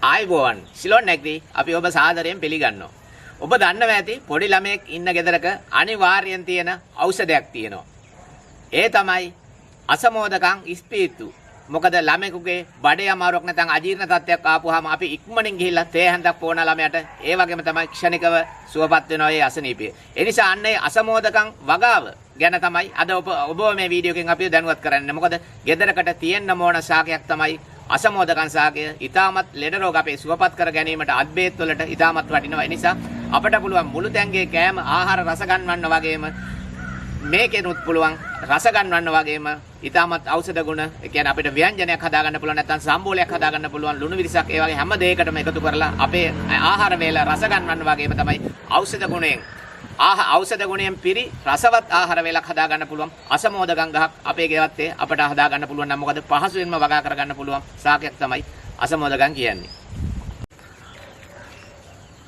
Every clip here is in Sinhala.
ආයිබෝවන් සිලොන් නැග්දී අපි ඔබ සාදරයෙන් පිළිගන්නවා. ඔබ දන්නවා ඇති පොඩි ළමයෙක් ඉන්න ගෙදරක අනිවාර්යෙන් තියෙන ඖෂධයක් තියෙනවා. ඒ තමයි අසමෝදකම් ස්පීතු. මොකද ළමයෙකුගේ බඩේ අමාරුවක් නැත්නම් අජීර්ණ තත්ත්වයක් ආපුවාම අපි ඉක්මනින් ගිහිල්ලා තේ හැන්දක් පොවන ළමයට ඒ වගේම තමයි ක්ෂණිකව සුවපත් වෙනවා මේ අසනීපය. ඒ නිසා අන්නේ අසමෝදකම් වගාව ගැන තමයි අද ඔබ මේ වීඩියෝ එකෙන් අපි දැනුවත් කරන්නේ. මොකද ගෙදරකට තියෙන්න ඕන ශාකයක් තමයි අසමෝදකම් ශාකය. ඊටමත් ලෙඩ රෝග අපේ සුවපත් කර ගැනීමට අත්බේත් වලට ඊටමත් වටිනවා. ඒ නිසා අපට පුළුවන් මුළු තැන්ගේ කෑම ආහාර රස ගන්නවන්න වගේම මේකෙනුත් පුළුවන් රස ගන්නවන්න වගේම ඊටමත් ඖෂධ ගුණ. ඒ කියන්නේ අපිට ව්‍යංජනයක් හදා ගන්න පුළුවන් නැත්නම් සම්බෝලයක් හදා ගන්න පුළුවන් ලුණු විරිසක් ඒ වගේ හැම දෙයකටම එකතු කරලා අපේ ආහාර වේල රස ගන්නවන්න වගේම තමයි ඖෂධ ගුණයෙන් ඖෂධ ගුණයෙන් පිරි රසවත් ආහාර වේලක් හදා ගන්න පුළුවන් අසමෝදකම් ගහක් අපේ ගෙවත්තේ අපට හදා ගන්න පුළුවන් නම් මොකද පහසුවෙන්ම වගා කර ගන්න පුළුවන් ශාකයක් තමයි අසමෝදකම් කියන්නේ.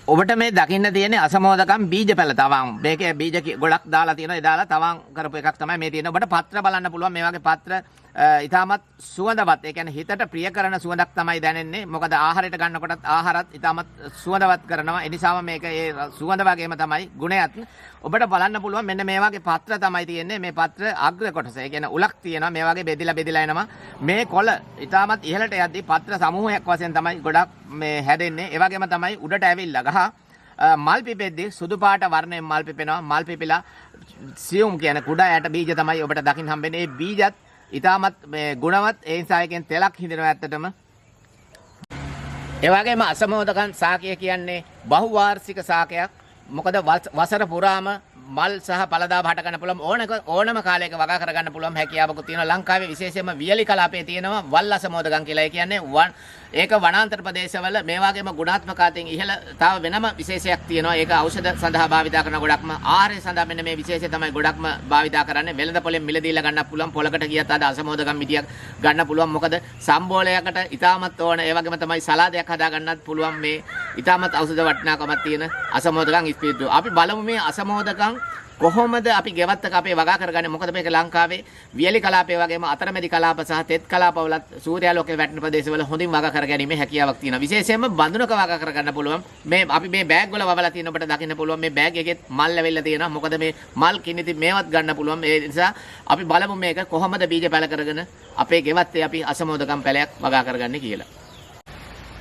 ඔබට මේ දකින්න තියෙන්නේ අසමෝදකම් බීජ පැල තවං. මේකේ බීජ ගොඩක් දාලා තියෙනවා. ඒ දාලා තවං කරපු එකක් තමයි මේ තියෙන්නේ. ඔබට පත්‍ර බලන්න පුළුවන්. මේ වගේ පත්‍ර ඊටමත් සුවඳවත්. ඒ කියන්නේ හිතට ප්‍රිය කරන සුවඳක් තමයි දැනෙන්නේ. මොකද ආහාරයට ගන්නකොටත් ආහාරත් ඊටමත් සුවඳවත් කරනවා. ඒ නිසාම මේක ඒ සුවඳ වගේම තමයි ගුණයත්. ඔබට බලන්න පුළුවන් මෙන්න මේ වගේ පත්‍ර තමයි තියෙන්නේ. මේ පත්‍ර අග්‍ර කොටස. ඒ කියන්නේ උලක් තියෙනවා. මේ වගේ බෙදිලා එනවා. මේ කොළ ඊටමත් ඉහළට යද්දී පත්‍ර සමූහයක් වශයෙන් තමයි ගොඩක් මේ හැදෙන්නේ. ඒ වගේම තමයි උඩට ඇවිල්ලා ගහ මල් පිපෙද්දී සුදු පාට වර්ණයෙන් මල් පිපෙනවා. මල් පිපිලා සියුම් කියන කුඩා යට බීජ තමයි ඔබට දකින්න හම්බෙන්නේ. මේ බීජත් ඊටමත් මේ ගුණවත්. ඒ නිසා එකෙන් තෙලක් හිඳිනවා ඇත්තටම. ඒ වගේම අසමෝදකම් ශාකය කියන්නේ බහුවාර්ෂික ශාකයක්. මොකද වසර පුරාම මල් සහ පළදාව හට ගන්න පුළුවන් ඕනම කාලයක වගා කර ගන්න පුළුවන් හැකියාවක් තියෙනවා. ලංකාවේ විශේෂයෙන්ම වියලි කලාපයේ තියෙනවා වල් අසමෝදකම් කියලා. ඒ කියන්නේ ඒක වනාන්තර ප්‍රදේශවල මේ වගේම ගුණාත්මක අතින් ඉහළ තව වෙනම විශේෂයක් තියෙනවා. ඒක ඖෂධ සඳහා භාවිතා කරන ගොඩක්ම ආහාරය සඳහා මෙන්න මේ විශේෂය තමයි ගොඩක්ම භාවිතා කරන්නේ. වෙළඳ පොලෙන් මිල දීලා ගන්න පුළුවන්. පොලකට ගියත් අද අසමෝදකම් මිටියක් ගන්න පුළුවන්. මොකද සම්බෝලයකට ඊටමත් ඕන. ඒ වගේම තමයි සලාදයක් හදා ගන්නත් පුළුවන්. මේ ඊටමත් ඖෂධ වටිනාකමක් තියෙන අසමෝදකම් ස්පීඩ්. අපි බලමු මේ අසමෝදකම් කොහොමද අපි ගෙවත්තක අපේ වගා කරගන්නේ. මොකද මේක ලංකාවේ වියලි කලාපයේ වගේම අතරමැදි කලාප සහ තෙත් කලාපවලත් සූර්යාලෝකයේ වැටෙන ප්‍රදේශවල හොඳින් වගා කරගැනීමේ හැකියාවක් තියෙනවා. විශේෂයෙන්ම බඳුනක වගා කරගන්න පුළුවන්. මේ අපි මේ බෑග් වල වවලා තියෙන ඔබට දකින්න පුළුවන්. මේ බෑග් එකෙත් මල් ලැබෙලා තියෙනවා. මොකද මේ මල් කිනිති මේවත් ගන්න පුළුවන්. ඒ නිසා අපි බලමු මේක කොහොමද බීජ පැල කරගෙන අපේ ගෙවත්තේ අපි අසමෝදකම් පැලයක් වගා කරගන්නේ කියලා.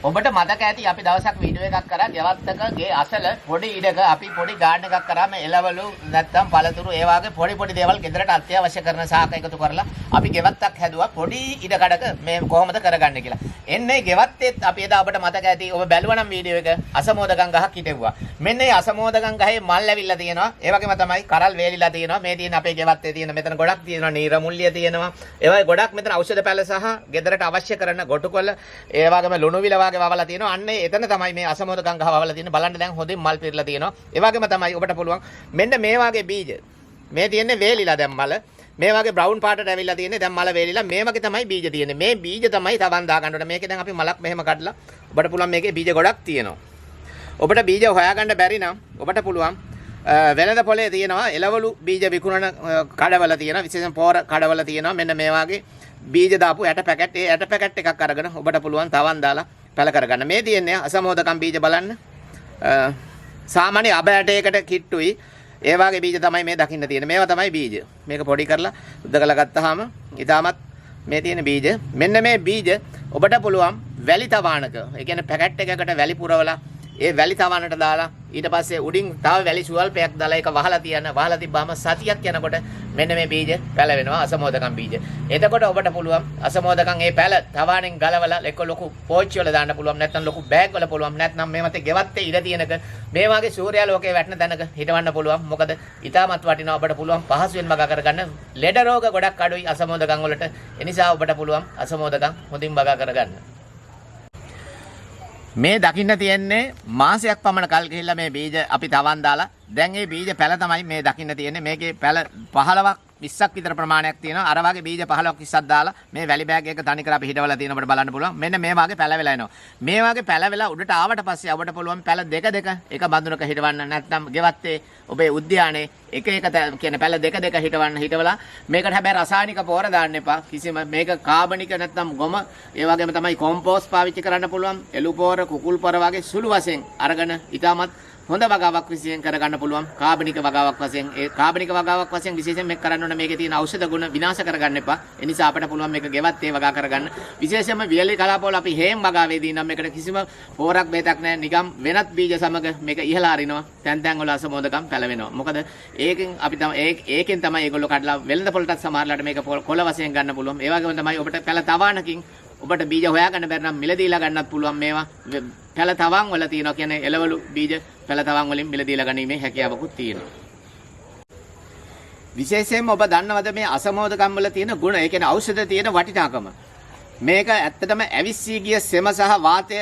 ඔබට මතක ඇති අපි දවසක් වීඩියෝ එකක් කරා ගෙවත්තකගේ අසල පොඩි ඉඩක අපි පොඩි ගාඩන් එකක් කරාම එළවලු නැත්තම් පළතුරු ඒ වගේ පොඩි දේවල් ගෙදරට අත්‍යවශ්‍ය කරන ශාක එකතු කරලා අපි ගෙවත්තක් හැදුවා පොඩි ඉඩකඩක මේ කොහොමද කරගන්නේ කියලා. එන්නේ ගෙවත්තේත් අපි එදා ඔබට මතක ඇති ඔබ බැලුවා නම් වීඩියෝ එක අසමෝදකම් ගහක් හිටෙව්වා. මෙන්න මේ අසමෝදකම් ගහේ මල් ඇවිල්ලා තියෙනවා. ඒ වගේම තමයි කරල් වේලිලා තියෙනවා. මේ තියෙන අපේ ගෙවත්තේ තියෙන මෙතන ගොඩක් තියෙනවා. නීරමුල්ලිය තියෙනවා. ඒ වගේ ගොඩක් මෙතන ඖෂධ පැල සහ ගෙදරට අවශ්‍ය කරන ගොටුකොළ ඒ වගේම ලුණු විල වගේ වවලා තියෙනවා. අන්න එතන තමයි මේ අසමෝදකම් ගහ වවලා තියෙන්නේ. බලන්න දැන් හොඳින් මල් පිරලා තියෙනවා. ඒ වගේම තමයි ඔබට පුළුවන් මෙන්න මේ වගේ බීජ. මේ තියෙන්නේ වේලිලා දැන් මල. මේ වගේ බ්‍රවුන් පාටට ඇවිල්ලා තියෙන්නේ. දැන් මල වේලිලා මේ වගේ තමයි බීජ තියෙන්නේ. මේ බීජ තමයි තවන් දා ගන්න ඕනේ. මේකේ දැන් අපි මලක් මෙහෙම කඩලා ඔබට පුළුවන් මේකේ බීජ ගොඩක් තියෙනවා. ඔබට බීජ හොයාගන්න බැරි නම් ඔබට පුළුවන් වෙළඳ පොලේ තියෙනවා එළවලු බීජ විකුණන කඩවල තියෙනවා. විශේෂයෙන් පෝර කඩවල තියෙනවා. මෙන්න මේ වගේ බීජ දාපු ඇට පැකට්. ඒ ඇට පැකට් එකක් අරගෙන ඔබට පුළුවන් තවන් දාලා පැල කරගන්න. මේ තියෙන්නේ අසමෝදකම් බීජ බලන්න. සාමාන්‍ය අබ ඇටයකට කිට්ටුයි. ඒ වගේ බීජ තමයි මේ දකින්න තියෙන්නේ. මේවා තමයි බීජ. මේක පොඩි කරලා උද්ද කරලා ගත්තාම ඊටමත් මේ තියෙන බීජ. මෙන්න මේ බීජ ඔබට පුළුවන් වැලි තවානක. ඒ කියන්නේ පැකට් එකකට වැලි පුරවලා ඒ වැලි තවානට දාලා ඊට පස්සේ උඩින් තව වැලි සුවල්පයක් දාලා ඒක වහලා තියන්න. වහලා තිබ්බාම සතියක් යනකොට මෙන්න මේ බීජ පැලවෙනවා අසමෝදකම් බීජ. එතකොට ඔබට පුළුවන් අසමෝදකම් ඒ පැල තවාණෙන් ගලවලා එක ලොකු පෝච්චි වල දාන්න පුළුවන්. නැත්නම් ලොකු බෑග් වල පුළුවන්. නැත්නම් මේ මතේ ගෙවත්තේ ඉර තියෙනක මේ වගේ සූර්යාලෝකයේ වැටෙන තැනක හිටවන්න පුළුවන්. මොකද ඊටමත් වටිනවා. ඔබට පුළුවන් පහසුවෙන් වගා කරගන්න. ලෙඩ රෝග ගොඩක් අඩුයි අසමෝදකම් වලට. ඒ නිසා ඔබට පුළුවන් අසමෝදකම් හොඳින් වගා කරගන්න. මේ දකින්න තියෙන්නේ මාසයක් පමණ කල් ගිහිල්ලා මේ බීජ අපි තවන් දාලා දැන් මේ බීජ පැල තමයි මේ දකින්න තියෙන්නේ. මේකේ පැල 15ක් 20ක් විතර ප්‍රමාණයක් තියෙනවා. අර වගේ බීජ 15ක් 20ක් දාලා මේ වැලි බෑග් එක තනි කර අපි හිටවලා තියෙන අපිට බලන්න පුළුවන්. මෙන්න මේ වගේ පැලවෙලා එනවා. මේ වගේ පැලවෙලා උඩට ආවට පස්සේ අපිට පුළුවන් පැල දෙක එක බඳුනක හිටවන්න. නැත්නම් ගෙවත්තේ ඔබේ උද්‍යානයේ එක කියන්නේ පැල දෙක හිටවන්න. හිටවලා මේකට හැබැයි රසායනික පොහොර දාන්න එපා. කිසිම මේක කාබනික නැත්නම් ගොම ඒ වගේම තමයි කොම්පෝස්ට් පාවිච්චි කරන්න පුළුවන්. එළු පොහොර කුකුල් පොහොර වගේ සුළු වශයෙන් අරගෙන ඊටමත් හොඳ වගාවක් විශේෂයෙන් කරගන්න පුළුවන්. කාබනික වගාවක් වශයෙන් ඒ කාබනික වගාවක් වශයෙන් විශේෂයෙන් මේක කරන්න ඕන. මේකේ තියෙන ඖෂධ ගුණ විනාශ කරගන්න එපා. ඒ නිසා අපිට පුළුවන් මේක ගෙවත් ඒ වගා කරගන්න. විශේෂයෙන්ම වියලි කලාපවල අපි හේම් වගාවේදී නම් මේකට කිසිම පොරක් බේතක් නැහැ. නිකම් වෙනත් බීජ සමග මේක ඉහලා අරිනවා. තැන් වල අසමෝදකම් පැලවෙනවා. මොකද ඒකෙන් අපි තමයි ඒකෙන් තමයි ඒගොල්ලෝ කඩලා වෙළඳ පොළටත් සමහරලාට මේක කොළ වශයෙන් ගන්න පුළුවන්. ඒ වගේම තමයි ඔබට පැල තවාණකින් ඔබට බීජ හොයාගන්න බැරි නම් මිලදීලා ගන්නත් පුළුවන්. මේවා පැල තවන් වල තියෙනවා කියන්නේ එළවලු බීජ පැල තවන් වලින් මිලදීලා ගැනීමේ හැකියාවකුත් තියෙනවා. විශේෂයෙන්ම ඔබ දන්නවද මේ අසමෝදකම් වල තියෙන ගුණ? ඒ කියන්නේ ඖෂධ තියෙන වටිනාකම. මේක ඇත්තටම ඇවිස්සී ගිය සෙම සහ වාතය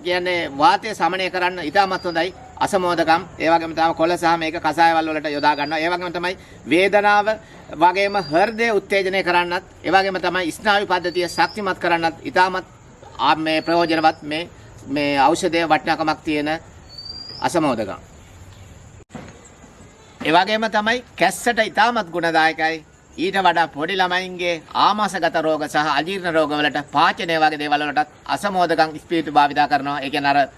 කියන්නේ වාතය සමනය කරන්න ඉතාමත් හොඳයි අසමෝදකම්. ඒ වගේම තමයි කොළ සහ මේක කසායවල වලට යොදා ගන්නවා. ඒ වගේම තමයි වේදනාව වගේම හෘදය උත්තේජනය කරන්නත්, ඒ වගේම තමයි ස්නායු පද්ධතිය ශක්තිමත් කරන්නත් ඉතාමත් මේ ප්‍රයෝජනවත් මේ ඖෂධයේ වටිනාකමක් තියෙන අසමෝදකම්. ඒ වගේම තමයි කැස්සට ඉතාමත් ගුණදායකයි. ඊට වඩා පොඩි ළමයින්ගේ ආමාශගත රෝග සහ අජීර්ණ රෝග වලට පාචනය වගේ දේවල් වලටත් අසමෝදකම් ස්පීතු භාවිතා කරනවා. ඒ කියන්නේ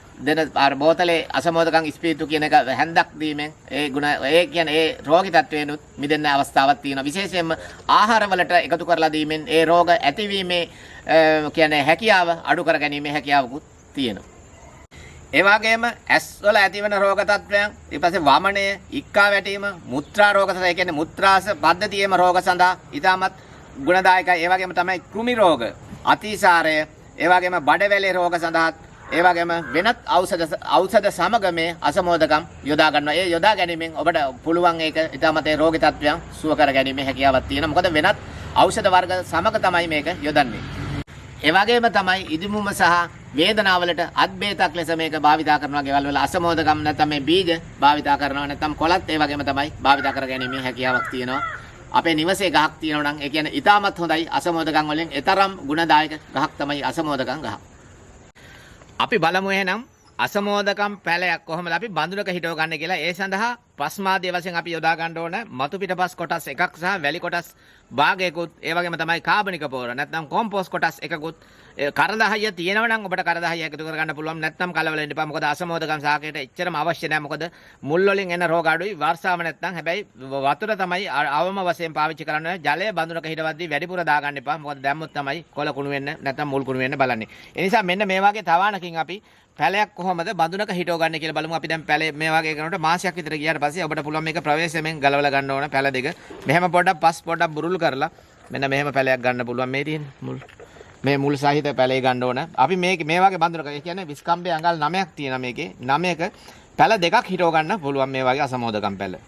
අර බෝතලේ අසමෝදකම් ස්පීතු කියන එක හැන්දක් දීමෙන් ඒ කියන්නේ ඒ රෝගී තත්වයෙන්ුත් මිදෙන්න අවස්ථාවක් තියෙනවා. විශේෂයෙන්ම ආහාර වලට එකතු කරලා දීමෙන් ඒ රෝග ඇතිවීමේ කියන්නේ හැකියාව අඩු කර ගැනීමේ හැකියාවකුත් තියෙනවා. ඒ වගේම ඇස් වල ඇතිවන රෝග තත්ත්වයන්, ඊට පස්සේ වමනය, ඉක්කා වැටීම, මුත්‍රා රෝග සඳහා, ඒ කියන්නේ මුත්‍රාස පද්ධතියේම රෝග සඳහා ඉතාමත් ගුණදායකයි. ඒ වගේම තමයි කෘමි රෝග, අතිසාරය, ඒ වගේම බඩවැලේ රෝග සඳහා, ඒ වගේම වෙනත් ඖෂධ සමග මේ අසමෝදකම් යොදා ගන්නවා. ඒ යොදා ගැනීමෙන් ඔබට පුළුවන් ඒක ඉතාමත් ඒ රෝගී තත්ත්වයන් සුව කර ගැනීමේ හැකියාවක් තියෙනවා. මොකද වෙනත් ඖෂධ වර්ග සමග තමයි මේක යොදන්නේ. ඒ වගේම තමයි ඉදිමුම සහ වේදනාවලට අත්බේතක් ලෙස මේක භාවිතා කරනවා. ගෙවල් වල අසමෝදකම් නැත්නම් මේ බීජ භාවිතා කරනවා. නැත්නම් කොළත් ඒ වගේම තමයි භාවිතා කර ගැනීමේ හැකියාවක් තියෙනවා. අපේ නිවසේ ගහක් තියෙනවා නම් ඒ කියන්නේ ඉතාමත් හොඳයි අසමෝදකම් වලින් එතරම් ගුණදායක ගහක් තමයි අසමෝදකම් ගහ. අපි බලමු එහෙනම් අසමෝදකම් පැලයක් කොහොමද අපි බඳුනක හිටව ගන්න කියලා. ඒ සඳහා පස්මාදයේ වශයෙන් අපි යොදා ගන්න ඕන මතු පිටපස් කොටස් එකක් සහ වැලි කොටස් භාගයකුත්, ඒ වගේම තමයි කාබනික පොහොර නැත්නම් කොම්පෝස්ට් කොටස් එකකුත්. කරදහය තියෙනවා නම් ඔබට කරදහය එකතු කරගන්න පුළුවන්. නැත්නම් කලබල වෙන්න එපා. මොකද අසමෝදකම් සාකයට එච්චරම අවශ්‍ය නැහැ. මොකද මුල් වලින් එන රෝග අඩුයි, වර්ෂාව නැත්නම්. හැබැයි වතුර තමයි අවම වශයෙන් පාවිච්චි කරන්න ඕනේ. ජලය බඳුනක හිටවද්දී වැඩිපුර දාගන්න එපා. මොකද දැම්මොත් තමයි කොළ කුණු වෙන්න නැත්නම් මුල් කුණු වෙන්න බලන්නේ. ඒ නිසා මෙන්න මේ වගේ තවාණකින් අපි පැලයක් කොහොමද බඳුනක හිටව ගන්න කියලා බලමු. අපි දැන් පැලේ මේ වගේ කරනකොට මාසයක් විතර ගියාට පස්සේ ඔබට පුළුවන් මේක ප්‍රවේශයෙන් ගලවලා ගන්න ඕන පැල දෙක. මෙහෙම පොඩ්ඩක් බුරුල් කරලා මෙන්න මෙහෙම පැලයක් ගන්න පුළුවන්. මේ තියෙන මුල් මේ මුල් සහිත පැලේ ගන්න ඕන. අපි මේ වගේ බඳුනක, ඒ කියන්නේ විස්කම්බේ අඟල් 9ක් තියෙනවා මේකේ. 9ක පැල දෙකක් හිටව ගන්න පුළුවන් මේ වගේ අසමෝදකම් පැල.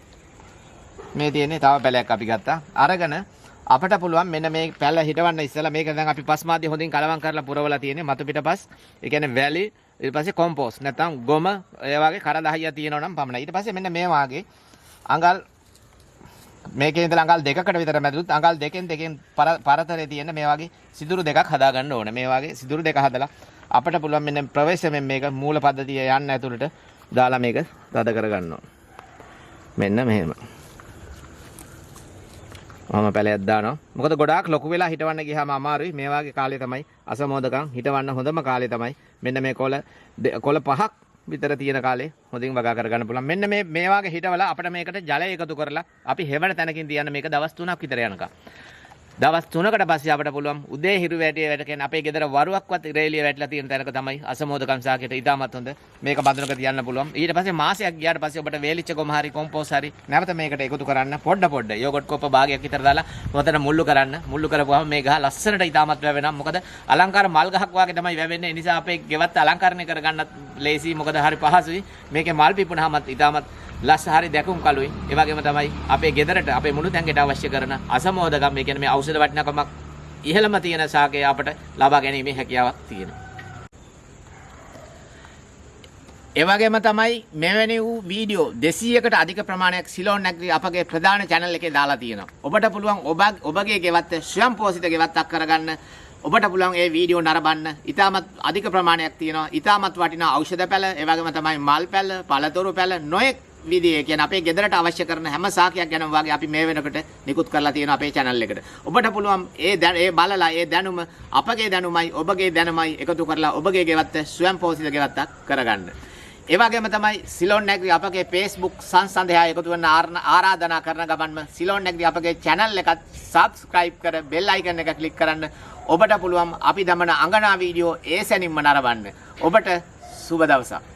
මේ තියෙන්නේ තව පැලයක් අපි ගත්තා. අරගෙන අපට පුළුවන් මෙන්න මේ පැල හිටවන්න ඉස්සලා මේක දැන් අපි පස්මාදී හොඳින් කලවම් කරලා පුරවලා තියෙන්නේ. මතු පිටපස්, ඒ කියන්නේ වැලි, ඊට පස්සේ කොම්පෝස්ට් නැත්නම් ගොම, ඒ වගේ කරදහයිය තියෙනවා නම් පමණයි. ඊට පස්සේ මෙන්න මේ වාගේ අඟල් මේකේ ඉඳලා අඟල් දෙකකට විතර මැදුත් අඟල් දෙකෙන් පරතරේ තියෙන මේ වගේ සිදුරු දෙකක් හදා ගන්න ඕනේ. මේ වගේ සිදුරු දෙක හදලා අපිට පුළුවන් මෙන්න ප්‍රවේශයෙන් මේක මූල පද්ධතිය යන්න ඇතුළට දාලා මේක තද කර ගන්න ඕනේ. මෙන්න මෙහෙම. මම පැලයක් දානවා. මොකද ගොඩාක් ලොකු වෙලා හිටවන්න ගියාම අමාරුයි. මේ වගේ කාලේ තමයි අසමෝදකම් හිටවන්න හොඳම කාලේ තමයි. මෙන්න මේ කොළ 5ක් විතර තියෙන කාලේ හොඳින් වගා කරගන්න පුළුවන්. මෙන්න මේ වගේ හිටවලා අපිට මේකට ජලය එකතු කරලා අපි හෙවණ තැනකින් තියන්න මේක දවස් 3ක් විතර යනකම්. දවස් 3කට පස්සේ අපිට පුළුවන් උදේ හිරු වැටිය වැටගෙන අපේ ගෙදර වරුවක්වත් රේලිය වැටලා තියෙන තැනක තමයි අසමෝදකම් සාකයට ඉතාමත් හොඳ මේක බඳුනක තියන්න පුළුවන්. ඊට පස්සේ මාසයක් ගියාට පස්සේ ඔබට වේලිච්ච ගොම හරි කොම්පෝස්ට් හරි නැවත මේකට එකතු කරන්න පොඩ යෝගට් කෝප භාගයක් විතර දාලා මොතන මුල්ලු කරන්න. මුල්ලු කරපුවාම මේ ගහ ලස්සනට ඉතාමත් වැවෙනවා. මොකද අලංකාර මල් ගහක් වගේ තමයි වැවෙන්නේ. ඒ නිසා අපේ ගෙවත් අලංකරණය කරගන්නත් ලේසි. මොකද හරි පහසුයි. මේකේ මල් පිපුණාමත් ඉතාමත් ලස්ස හරි දැකුම් කලුයි. ඒ වගේම තමයි අපේ ගෙදරට අපේ මුණු තැන්කට අවශ්‍ය කරන අසමෝදකම්, ඒ කියන්නේ මේ ඖෂධ වටිනාකමක් ඉහළම තියෙන සාකේ අපට ලබා ගැනීමේ හැකියාවක් තියෙනවා. ඒ වගේම තමයි මෙවැනි වූ වීඩියෝ 200කට අධික ප්‍රමාණයක් සිලෝන් නැග්‍රී අපගේ ප්‍රධාන channel එකේ දාලා තියෙනවා. ඔබට පුළුවන් ඔබගේ ගෙවත්ත ස්වයං පෝෂිත ගෙවත්තක් කරගන්න. ඔබට පුළුවන් ඒ වීඩියෝ නරඹන්න. ඉතාමත් අධික ප්‍රමාණයක් තියෙනවා. ඉතාමත් වටිනා ඖෂධ පැල, ඒ වගේම තමයි මල් පැල, පළතුරු පැල, නොයෙක් විදිහේ කියන අපේ ගෙදරට අවශ්‍ය කරන හැම සාකයක් ගැනම වගේ අපි මේ වෙනකොට නිකුත් කරලා තියෙනවා අපේ channel එකට. ඔබට පුළුවන් ඒ බලලා ඒ දැනුම අපගේ දැනුමයි ඔබගේ දැනුමයි එකතු කරලා ඔබගේ ගෙවත්ත ස්වයං පෝෂිත ගෙවත්තක් කරගන්න. ඒ වගේම තමයි සිලෝන් නැග්‍රී අපගේ Facebook සංසන්දනය එකතු වෙන ආරාධනා කරන ගමන්ම සිලෝන් නැග්‍රී අපගේ channel එකත් subscribe කර bell icon එක click කරන්න. ඔබට පුළුවන් අපි දමන අංගනා වීඩියෝ ඒ සැනින්ම නරඹන්න. ඔබට සුබ දවසක්.